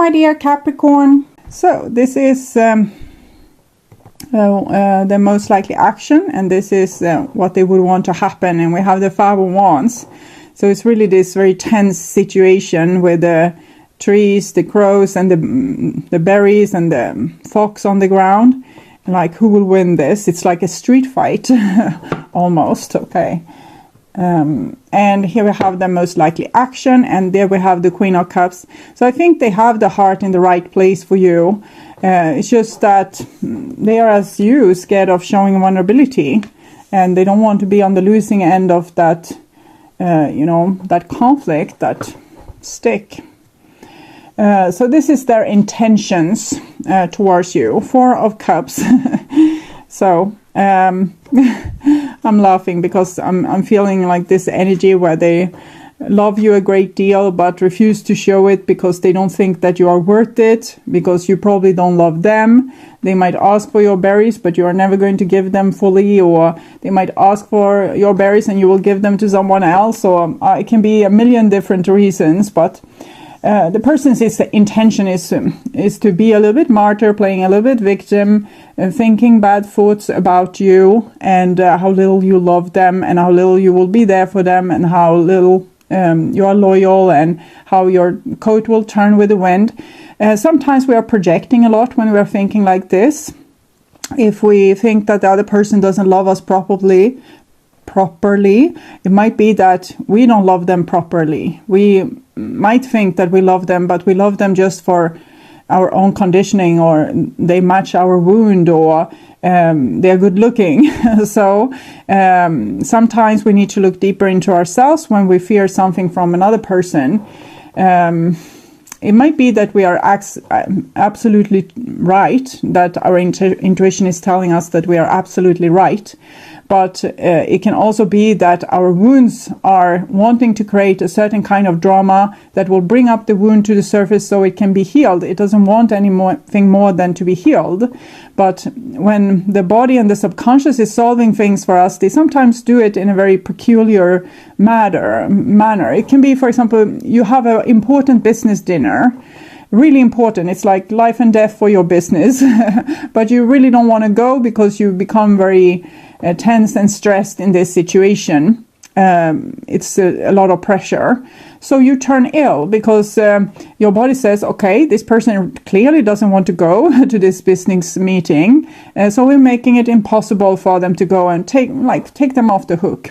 my dear Capricorn. So this is the most likely action, and this is what they would want to happen. And we have the Five of Wands. So it's really this very tense situation with the trees, the crows, and the berries, and the fox on the ground. Like, who will win this? It's like a street fight, almost. Okay. And here we have the most likely action, and there we have the Queen of Cups. So I think they have the heart in the right place for you. It's just that they are, as you, scared of showing vulnerability, and they don't want to be on the losing end of that, that conflict, that stick. So this is their intentions towards you. Four of Cups. So I'm laughing because I'm feeling like this energy where they love you a great deal but refuse to show it because they don't think that you are worth it, because you probably don't love them. They might ask for your berries but you are never going to give them fully, or they might ask for your berries and you will give them to someone else, or it can be a million different reasons. But the person's intention is to be a little bit martyr, playing a little bit victim, thinking bad thoughts about you, and how little you love them, and how little you will be there for them, and how little you are loyal, and how your coat will turn with the wind. Sometimes we are projecting a lot when we are thinking like this. If we think that the other person doesn't love us properly, it might be that we don't love them properly. We might think that we love them, but we love them just for our own conditioning, or they match our wound, or they're good looking. So sometimes we need to look deeper into ourselves when we fear something from another person. It might be that we are absolutely right, that our intuition is telling us that we are absolutely right. But it can also be that our wounds are wanting to create a certain kind of drama that will bring up the wound to the surface so it can be healed. It doesn't want anything more than to be healed. But when the body and the subconscious is solving things for us, they sometimes do it in a very peculiar manner. It can be, for example, you have an important business dinner. Really important. It's like life and death for your business. But you really don't want to go because you become very tense and stressed in this situation. It's a lot of pressure. So you turn ill because your body says, okay, this person clearly doesn't want to go to this business meeting. So we're making it impossible for them to go, and take them off the hook.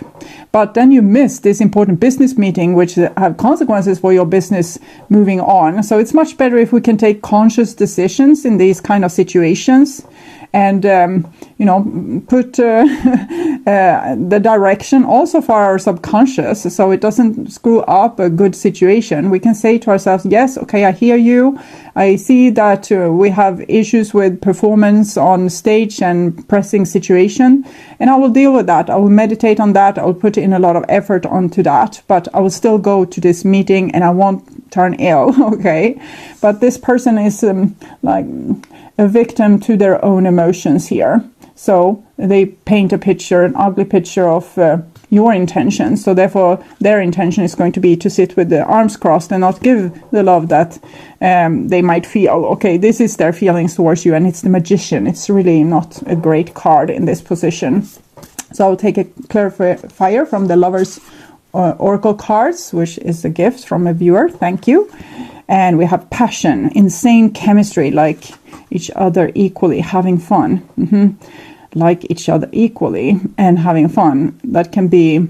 But then you miss this important business meeting, which have consequences for your business moving on. So it's much better if we can take conscious decisions in these kind of situations, and put the direction also for our subconscious, so it doesn't screw up a good situation. We can say to ourselves, yes, okay, I hear you. I see that we have issues with performance on stage and pressing situation, and I will deal with that. I will meditate on that. I will put in a lot of effort onto that, but I will still go to this meeting and I won't turn ill. Okay, but this person is like a victim to their own emotions here. So they paint a picture, an ugly picture of your intention. So therefore, their intention is going to be to sit with the arms crossed and not give the love that they might feel. Okay, this is their feelings towards you, and it's the Magician. It's really not a great card in this position. So I'll take a clarifier from the Lovers Oracle cards, which is a gift from a viewer. Thank you. And we have passion, insane chemistry, like each other equally, having fun. Like each other equally and having fun. That can be a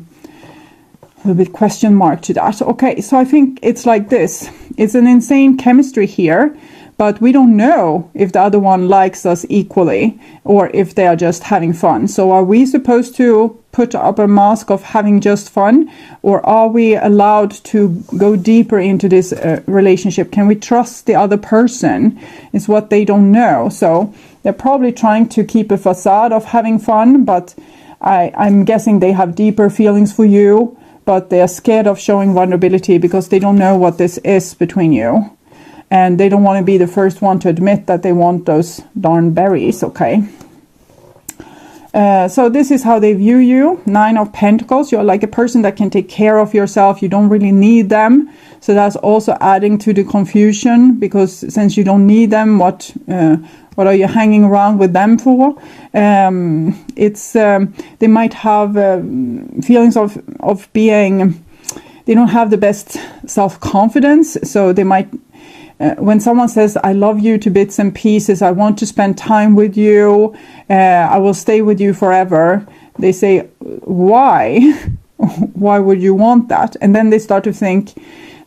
little bit question mark to that. Okay, so I think it's like this. It's an insane chemistry here, but we don't know if the other one likes us equally or if they are just having fun. So are we supposed to put up a mask of having just fun, or are we allowed to go deeper into this relationship? Can we trust the other person? Is what they don't know. So they're probably trying to keep a facade of having fun, but I'm guessing they have deeper feelings for you, but they are scared of showing vulnerability because they don't know what this is between you. And they don't want to be the first one to admit that they want those darn berries, okay? So this is how they view you. 9 of Pentacles. You're like a person that can take care of yourself. You don't really need them. So that's also adding to the confusion, because since you don't need them, what are you hanging around with them for? They might have feelings of being, they don't have the best self-confidence. So they might, when someone says, I love you to bits and pieces, I want to spend time with you, I will stay with you forever, they say, why? Why would you want that? And then they start to think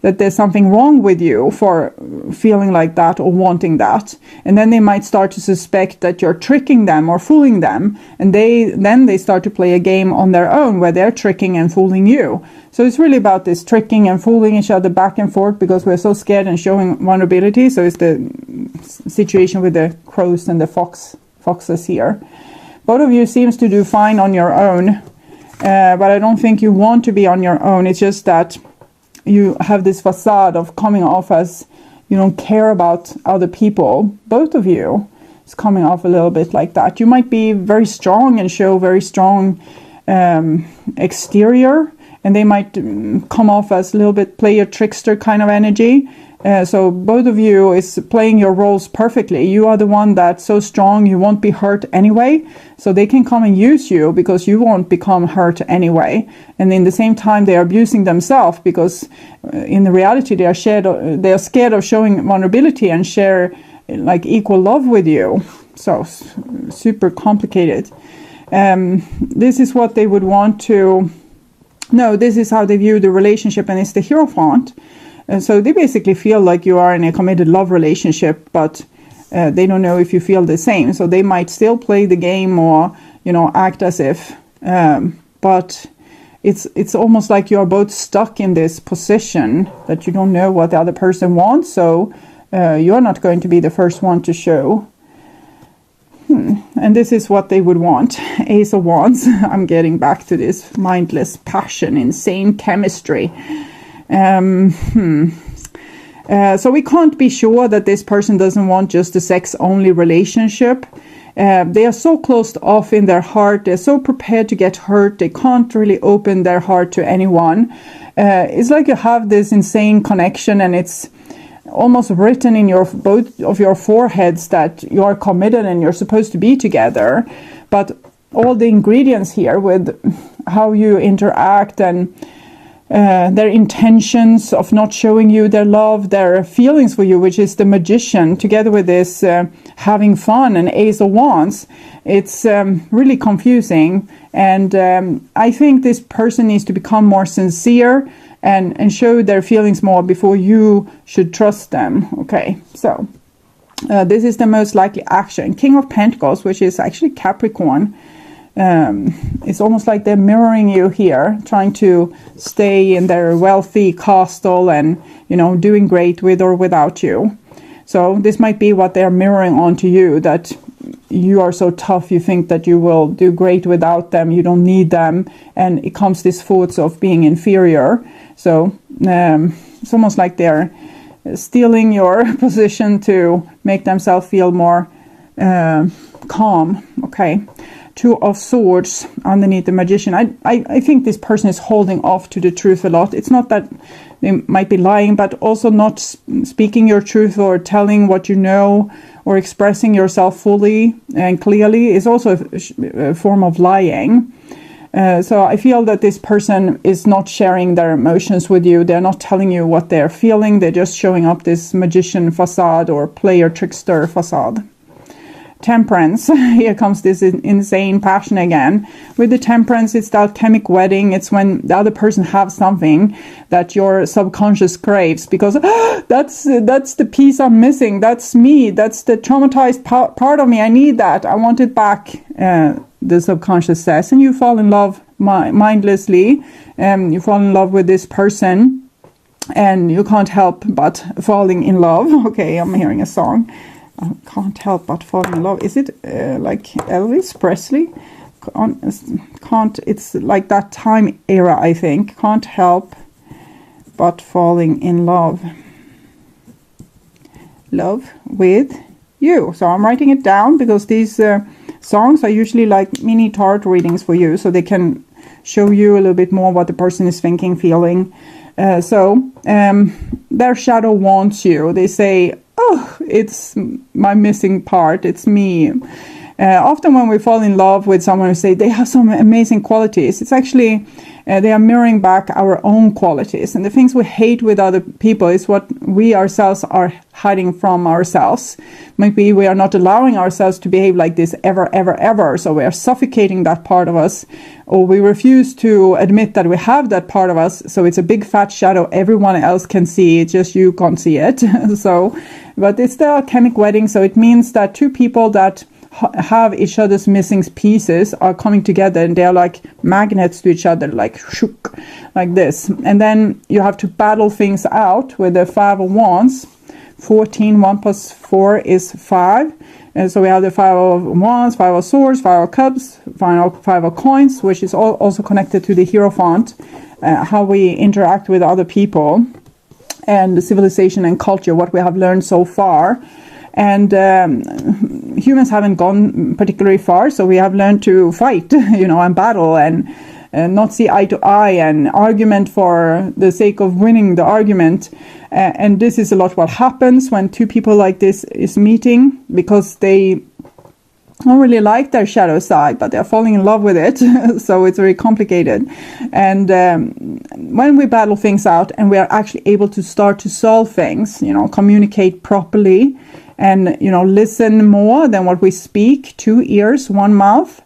that there's something wrong with you for feeling like that or wanting that. And then they might start to suspect that you're tricking them or fooling them. And then they start to play a game on their own where they're tricking and fooling you. So it's really about this tricking and fooling each other back and forth, because we're so scared and showing vulnerability. So it's the situation with the crows and the foxes here. Both of you seems to do fine on your own. But I don't think you want to be on your own. It's just that you have this facade of coming off as you don't care about other people. Both of you is coming off a little bit like that. You might be very strong and show very strong exterior, and they might come off as a little bit player trickster kind of energy. So both of you is playing your roles perfectly. You are the one that's so strong you won't be hurt anyway. So they can come and use you because you won't become hurt anyway. And in the same time they are abusing themselves, because in the reality they are scared of showing vulnerability and share like equal love with you. So super complicated. This is what they would want to know. This is how they view the relationship, and it's the Hierophant. So they basically feel like you are in a committed love relationship, but they don't know if you feel the same. So they might still play the game or, act as if. But it's almost like you are both stuck in this position that you don't know what the other person wants. So you're not going to be the first one to show. And this is what they would want. Ace of Wands. I'm getting back to this mindless passion, insane chemistry. So we can't be sure that this person doesn't want just a sex-only relationship. They are so closed off in their heart. They're so prepared to get hurt. They can't really open their heart to anyone. It's like you have this insane connection, and it's almost written in both of your foreheads that you are committed and you're supposed to be together. But all the ingredients here with how you interact and their intentions of not showing you their love, their feelings for you, which is the Magician, together with this having fun and Ace of Wands, it's really confusing. And I think this person needs to become more sincere and show their feelings more before you should trust them. Okay, so this is the most likely action. King of Pentacles, which is actually Capricorn. It's almost like they're mirroring you here, trying to stay in their wealthy castle and, doing great with or without you. So this might be what they're mirroring onto you, that you are so tough, you think that you will do great without them, you don't need them, and it comes this thoughts of being inferior. So it's almost like they're stealing your position to make themselves feel more calm. Okay. 2 of Swords underneath the Magician. I think this person is holding off to the truth a lot. It's not that they might be lying, but also not speaking your truth or telling what you know or expressing yourself fully and clearly is also a form of lying. So I feel that this person is not sharing their emotions with you. They're not telling you what they're feeling. They're just showing up this Magician facade or player trickster facade. Temperance. Here comes this insane passion again. With the Temperance, it's the alchemic wedding. It's when the other person has something that your subconscious craves, because that's the piece I'm missing. That's me. That's the traumatized part of me. I need that. I want it back, the subconscious says. And you fall in love mindlessly. You fall in love with this person, and you can't help but falling in love. Okay, I'm hearing a song. I can't help but fall in love. Is it like Elvis Presley? Can't. It's like that time era, I think. Can't help but falling in love. Love with you. So I'm writing it down because these songs are usually like mini tarot readings for you, so they can show you a little bit more what the person is thinking, feeling. Their shadow wants you. They say, oh, it's my missing part, it's me. Often when we fall in love with someone who say they have some amazing qualities, it's actually they are mirroring back our own qualities. And the things we hate with other people is what we ourselves are hiding from ourselves. Maybe we are not allowing ourselves to behave like this ever, ever, ever. So we are suffocating that part of us, or we refuse to admit that we have that part of us. So it's a big fat shadow everyone else can see, it's just you can't see it. But it's the alchemic wedding, so it means that two people that have each other's missing pieces are coming together, and they're like magnets to each other, like shook, like this. And then you have to battle things out with the 5 of Wands. 14, 1 plus 4 is 5. And so we have the 5 of Wands, 5 of Swords, 5 of Cups, 5 of Coins, which is also connected to the Hierophant, how we interact with other people, and the civilization and culture, what we have learned so far. And humans haven't gone particularly far, so we have learned to fight, and battle, and not see eye to eye, and argument for the sake of winning the argument. And this is a lot what happens when two people like this is meeting, because they don't really like their shadow side, but they're falling in love with it. So it's very complicated. And when we battle things out and we are actually able to start to solve things, communicate properly, and listen more than what we speak, 2 ears, 1 mouth,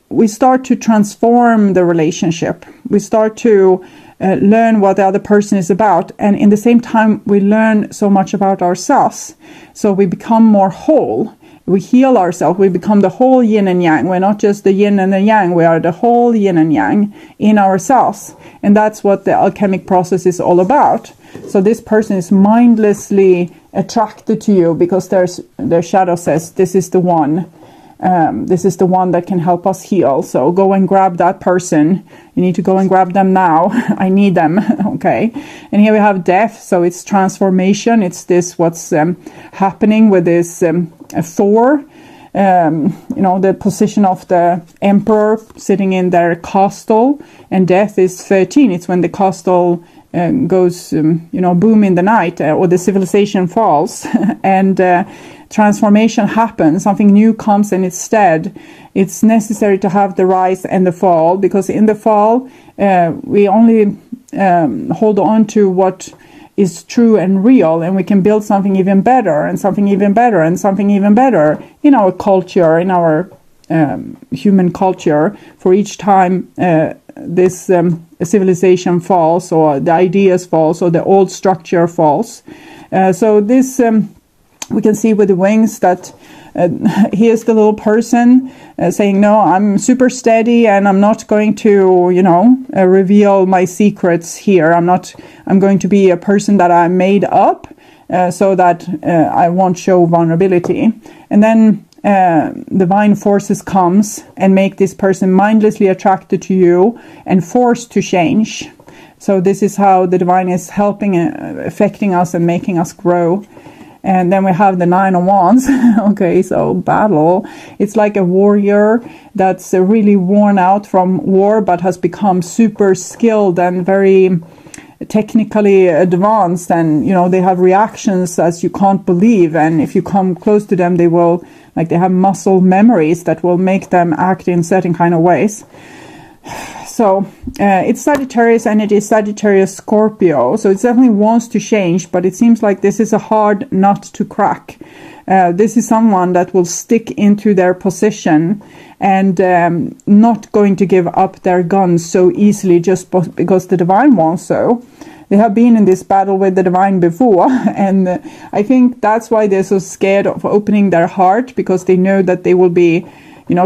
we start to transform the relationship. We start to learn what the other person is about, and in the same time we learn so much about ourselves, so we become more whole. We heal ourselves. We become the whole yin and yang. We're not just the yin and the yang. We are the whole yin and yang in ourselves. And that's what the alchemic process is all about. So this person is mindlessly attracted to you because their shadow says, this is the one. This is the one that can help us heal. So go and grab that person. You need to go and grab them now. I need them. Okay. And here we have death. So it's transformation. It's this what's happening with this Thor. The position of the emperor sitting in their castle. And death is 13. It's when the castle goes, boom in the night, or the civilization falls. And transformation happens, something new comes, and instead it's necessary to have the rise and the fall, because in the fall we only hold on to what is true and real, and we can build something even better, and something even better, and something even better in our culture, in our human culture. For each time this civilization falls, or the ideas falls, or the old structure falls. So this we can see with the wings that here's the little person saying, no, I'm super steady, and I'm not going to, reveal my secrets here. I'm going to be a person that I made up so that I won't show vulnerability. And then divine forces comes and make this person mindlessly attracted to you and forced to change. So this is how the divine is helping, affecting us and making us grow. And then we have the 9 of Wands. Okay, so battle. It's like a warrior that's really worn out from war, but has become super skilled and very technically advanced. And, they have reactions as you can't believe. And if you come close to them, they will, they have muscle memories that will make them act in certain kind of ways. So it's Sagittarius energy, Sagittarius Scorpio. So it definitely wants to change, but it seems like this is a hard nut to crack. This is someone that will stick into their position and not going to give up their guns so easily just because the divine wants so. They have been in this battle with the divine before, and I think that's why they're so scared of opening their heart, because they know that they will be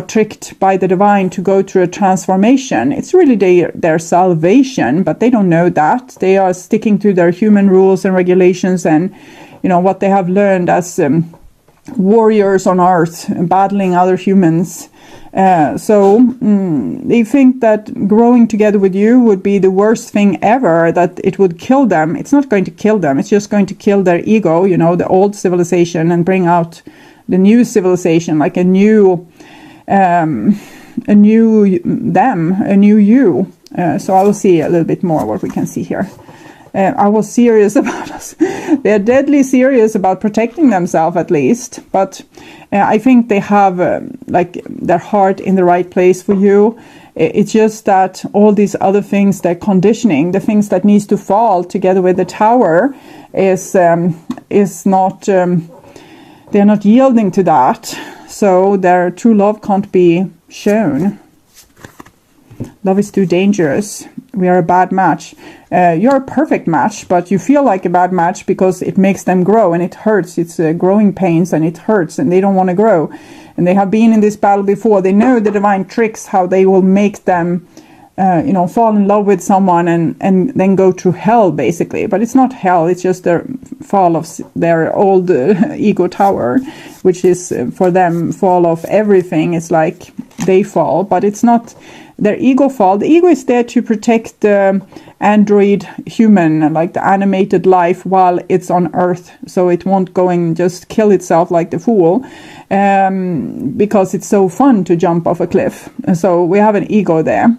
tricked by the divine to go through a transformation. It's really their salvation, but they don't know that. They are sticking to their human rules and regulations, and what they have learned as warriors on earth, battling other humans. So they think that growing together with you would be the worst thing ever, that it would kill them. It's not going to kill them. It's just going to kill their ego, the old civilization, and bring out the new civilization, like a new them, a new you. So I will see a little bit more what we can see here. I was serious about us. They're deadly serious about protecting themselves, at least. But I think they have like their heart in the right place for you. It's just that all these other things, they're conditioning, the things that needs to fall together with the Tower is not. They're not yielding to that. So their true love can't be shown. Love is too dangerous. We are a bad match. You're a perfect match, but you feel like a bad match because it makes them grow and it hurts. It's growing pains and it hurts and they don't want to grow. And they have been in this battle before. They know the divine tricks, how they will make them, fall in love with someone and then go to hell, basically. But it's not hell. It's just the fall of their old ego tower, which is for them fall of everything. It's like they fall, but it's not their ego fall. The ego is there to protect the android human, like the animated life, while it's on Earth, so it won't go and just kill itself like the fool, because it's so fun to jump off a cliff. So we have an ego there.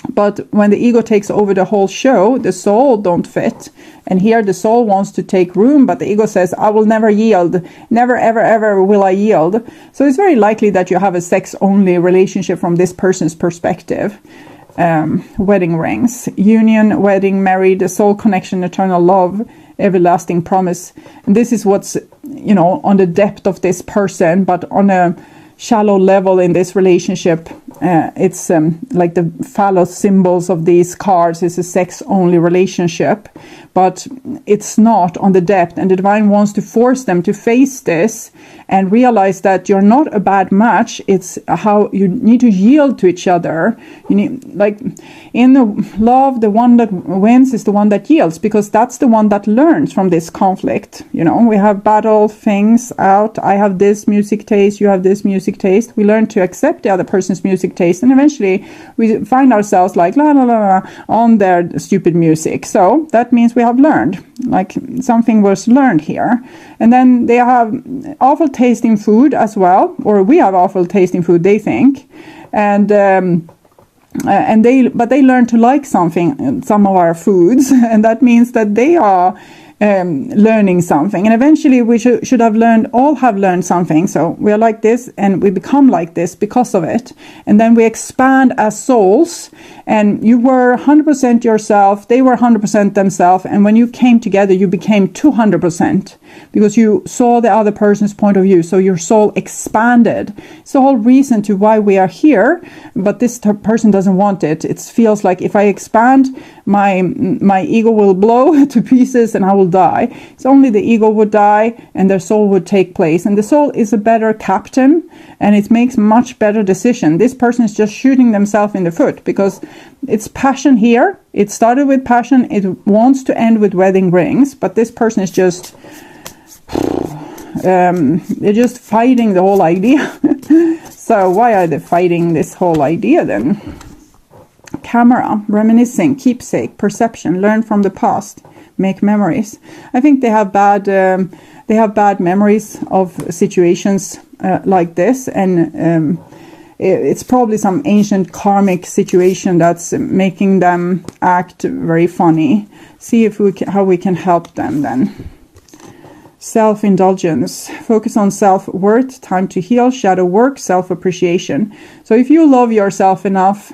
But when the ego takes over the whole show, the soul don't fit. And here the soul wants to take room, but the ego says, I will never yield. Never, ever, ever will I yield. So it's very likely that you have a sex-only relationship from this person's perspective. Wedding rings. Union, wedding, married, soul connection, eternal love, everlasting promise. And this is what's, on the depth of this person, but on a shallow level in this relationship, it's like the phallus symbols of these cards is a sex-only relationship, but it's not on the depth, and the divine wants to force them to face this and realize that you're not a bad match. It's how you need to yield to each other. You need, like in the love, the one that wins is the one that yields, because that's the one that learns from this conflict. We have battle things out. I have this music taste, you have this music taste. We learn to accept the other person's music taste, and eventually we find ourselves like la la la la on their stupid music. So that means we have learned, like something was learned here. And then they have awful tasting food as well, or we have awful tasting food, they think, and they learn to like some of our foods, and that means that they are learning something, and eventually we should have all have learned something. So we are like this and we become like this because of it, and then we expand as souls, and you were 100% yourself, they were 100% themselves, and when you came together you became 200% because you saw the other person's point of view, so your soul expanded. It's the whole reason to why we are here, but this person doesn't want it. It feels like if I expand, my ego will blow to pieces and I will die. It's only the ego would die and their soul would take place, and the soul is a better captain and it makes much better decision. This person is just shooting themselves in the foot because it's passion here. It started with passion, it wants to end with wedding rings, but this person is just they're just fighting the whole idea. So why are they fighting this whole idea then? Camera, reminiscing, keepsake, perception, learn from the past, make memories. I think they have bad memories of situations like this, and it's probably some ancient karmic situation that's making them act very funny. See if how we can help them then. Self-indulgence, focus on self-worth, time to heal, shadow work, self-appreciation. So if you love yourself enough,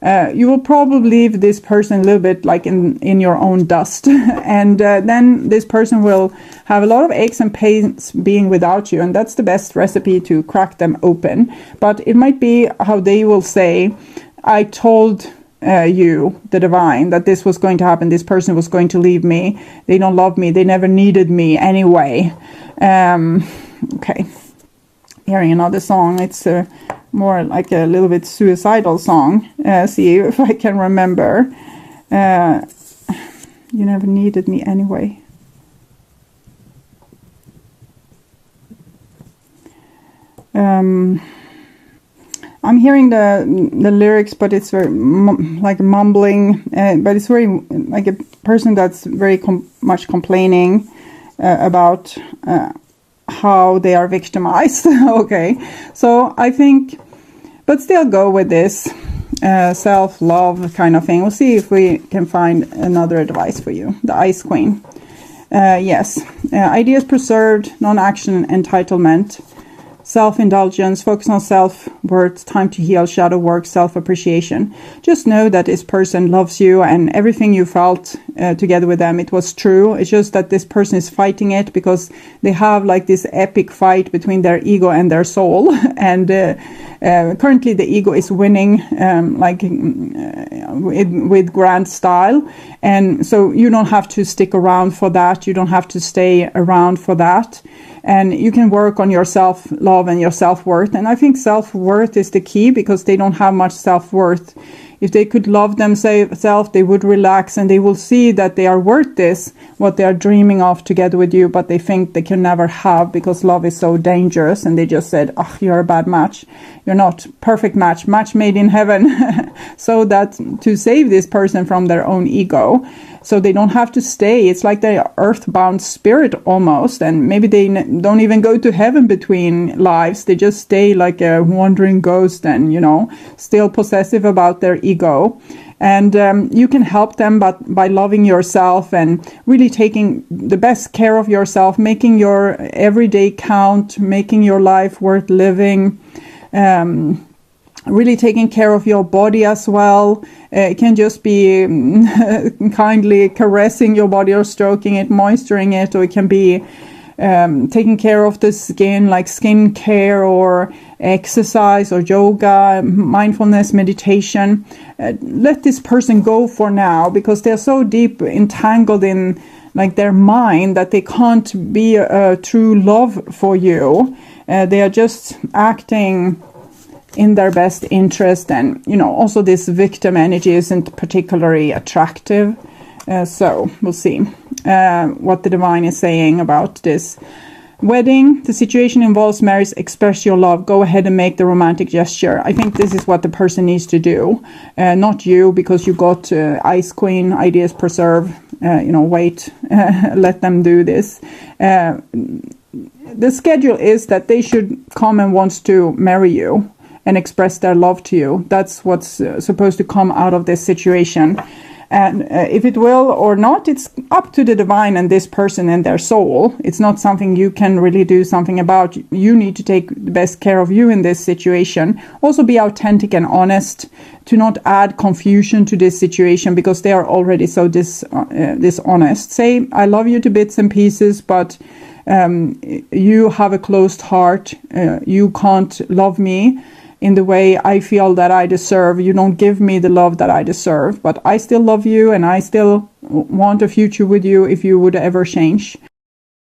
you will probably leave this person a little bit like in your own dust, and then this person will have a lot of aches and pains being without you, and that's the best recipe to crack them open. But it might be how they will say, I told you, the divine, that this was going to happen, this person was going to leave me, they don't love me, they never needed me anyway. Okay, hearing another song, it's more like a little bit suicidal song. See if I can remember. You never needed me anyway. I'm hearing the lyrics, but it's very like mumbling, but it's very like a person that's very much complaining about how they are victimized. Okay, so I think, but still go with this self-love kind of thing. We'll see if we can find another advice for you. The Ice Queen. Yes, ideas preserved, non-action, entitlement, self-indulgence, focus on self-worth, time to heal, shadow work, self-appreciation. Just know that this person loves you, and everything you felt together with them, it was true. It's just that this person is fighting it because they have like this epic fight between their ego and their soul. And currently the ego is winning with grand style. And so you don't have to stick around for that. You don't have to stay around for that. And you can work on your self-love and your self-worth. And I think self-worth is the key, because they don't have much self-worth. If they could love themselves, they would relax, and they will see that they are worth this, what they are dreaming of together with you, but they think they can never have, because love is so dangerous. And they just said, oh, you're a bad match. You're not perfect match made in heaven. So that to save this person from their own ego, so they don't have to stay. It's like they're earthbound spirit almost. And maybe they don't even go to heaven between lives. They just stay like a wandering ghost and, still possessive about their ego. And you can help them by loving yourself and really taking the best care of yourself, making your everyday count, making your life worth living. Really taking care of your body as well. It can just be kindly caressing your body or stroking it, moisturizing it, or it can be taking care of the skin, like skin care or exercise or yoga, mindfulness, meditation. Let this person go for now, because they're so deep entangled in like their mind that they can't be a true love for you. They are just acting in their best interest, and also this victim energy isn't particularly attractive. So we'll see what the divine is saying about this wedding. The situation involves marriage. Express your love. Go ahead and make the romantic gesture. I think this is what the person needs to do, not you, because you got Ice Queen, ideas preserve. Wait, let them do this. The schedule is that they should come and wants to marry you and express their love to you. That's what's supposed to come out of this situation. And if it will or not, it's up to the divine and this person and their soul. It's not something you can really do something about. You need to take the best care of you in this situation. Also be authentic and honest, to not add confusion to this situation, because they are already so dishonest. Say, I love you to bits and pieces, but you have a closed heart. You can't love me in the way I feel that I deserve. You don't give me the love that I deserve, but I still love you, and I still want a future with you if you would ever change.